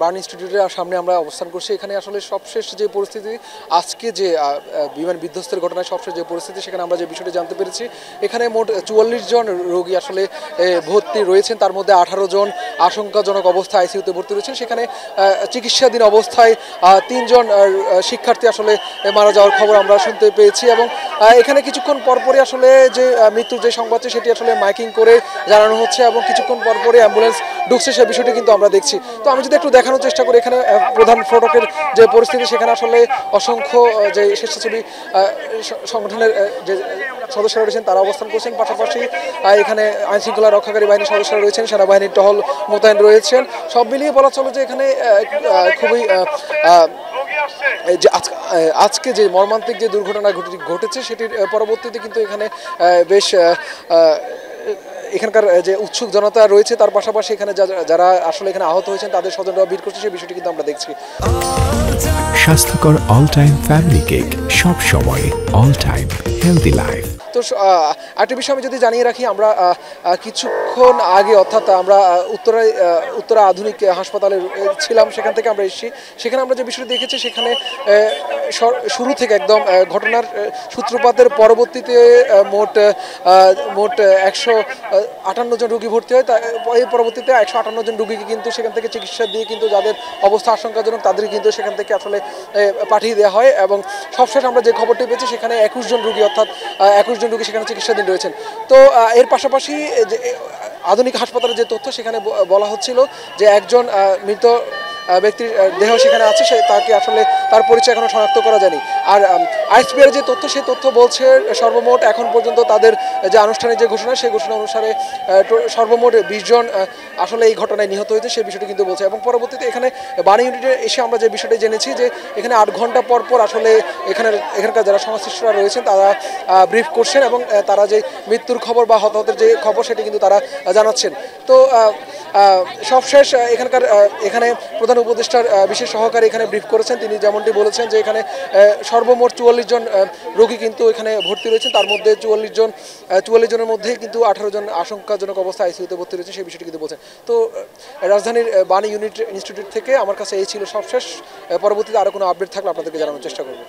Burn ইনস্টিটিউটের সামনে আমরা অবস্থান করছি। এখানে আসলে সবশেষ যে পরিস্থিতি, আজকে যে বিমান বিধ্বস্তের ঘটনায় সবশেষ যে পরিস্থিতি, সেখানে আমরা যে বিষয়টি জানতে পেরেছি, এখানে মোট 44 জন রোগী আসলে ভর্তি রয়েছেন। তার মধ্যে 18 জন আশঙ্কাজনক অবস্থায় আইসিইউতে ভর্তি রয়েছেন। সেখানে চিকিৎসাধীন অবস্থায় 3 জন শিক্ষার্থী আসলে মারা যাওয়ার খবর আমরা শুনতে পেয়েছি। এবং এখানে কিছুক্ষণ পরপরই আসলে যে মৃত্যুর যে সংবাদটি, সেটি আসলে মাইকিং করে জানানো হচ্ছে এবং কিছুক্ষণ পরপরই অ্যাম্বুলেন্স ঢুকছে, সে বিষয়টি কিন্তু আমরা দেখছি। তো আমি যদি একটু দেখানোর চেষ্টা করি, এখানে প্রধান ফটকের যে পরিস্থিতি, সেখানে আসলে অসংখ্য যে স্বেচ্ছাসেবী সংগঠনের যে সদস্যরা রয়েছেন তারা অবস্থান করছেন। পাশাপাশি এখানে আইনশৃঙ্খলা রক্ষাকারী বাহিনীর সদস্যরা রয়েছেন, সেনাবাহিনীর টহল মোতায়েন রয়েছেন। সব মিলিয়ে বলা চলে যে এখানে খুবই যে আজকে যে মর্মান্তিক যে দুর্ঘটনা ঘটেছে, সেটির পরবর্তীতে কিন্তু এখানে বেশ এখানকার যে উৎসুক জনতা রয়েছে, তার পাশাপাশি এখানে যারা আসলে এখানে আহত হয়েছেন তাদের স্বজনরা ভিড় করছে, সেই বিষয়টি কিন্তু আমরা দেখছি। স্বাস্থ্যকর অল টাইম ফ্যামিলি কেক, সব সময় অল টাইম হেলদি লাইফ। তো আরেকটি বিষয় আমি যদি জানিয়ে রাখি, আমরা কিছুক্ষণ আগে অর্থাৎ আমরা উত্তরা আধুনিক হাসপাতালে ছিলাম, সেখান থেকে আমরা এসেছি। সেখানে আমরা যে বিষয়টি দেখেছি, সেখানে শুরু থেকে একদম ঘটনার সূত্রপাতের পরবর্তীতে মোট 158 জন রোগী ভর্তি হয়। এর পরবর্তীতে 158 জন রোগীকে কিন্তু সেখান থেকে চিকিৎসা দিয়ে কিন্তু যাদের অবস্থা আশঙ্কাজনক তাদের কিন্তু সেখান থেকে আসলে পাঠিয়ে দেওয়া হয়। এবং সবশেষ আমরা যে খবরটি পেয়েছি, সেখানে 21 জন রোগী অর্থাৎ 21 জন রোগী সেখানে চিকিৎসাধীন রয়েছেন। তো এর পাশাপাশি যে আধুনিক হাসপাতালের যে তথ্য, সেখানে বলা হচ্ছিল যে একজন মৃত ব্যক্তির দেহ সেখানে আছে, তাকে আসলে তার পরিচয় এখনো শনাক্ত করা যায়নি। আর আইএসপিআর যে তথ্য, সেই তথ্য বলছে সর্বমোট এখন পর্যন্ত তাদের যে আনুষ্ঠানিক যে ঘোষণা, সেই ঘোষণা অনুসারে সর্বমোট 20 জন আসলে এই ঘটনায় নিহত হয়েছে, সেই বিষয়টি কিন্তু বলছে। এবং পরবর্তীতে এখানে বার্ন ইউনিটে এসে আমরা যে বিষয়টি জেনেছি, যে এখানে 8 ঘন্টা পর পর আসলে এখানকার যারা সংশ্লিষ্টরা রয়েছেন তারা ব্রিফ করছেন এবং তারা যে মৃত্যুর খবর বা হতাহতের যে খবর, সেটি কিন্তু তারা জানাচ্ছেন। তো সবশেষ এখানে প্রধান উপদেষ্টার বিশেষ সহকারী এখানে ব্রিফ করেছেন। তিনি যেমনটি বলেছেন যে এখানে সর্বমোট 44 জন রোগী কিন্তু এখানে ভর্তি রয়েছেন। তার মধ্যে 44 জনের মধ্যে কিন্তু 18 জন আশঙ্কাজনক অবস্থায় আইসিইউতে ভর্তি রয়েছে, সেই বিষয়টি কিন্তু বলছেন। তো রাজধানীর বার্ন ইনস্টিটিউট থেকে আমার কাছে এই ছিল সবশেষ। পরবর্তীতে আরও কোনো আপডেট থাকলে আপনাদেরকে জানানোর চেষ্টা করব।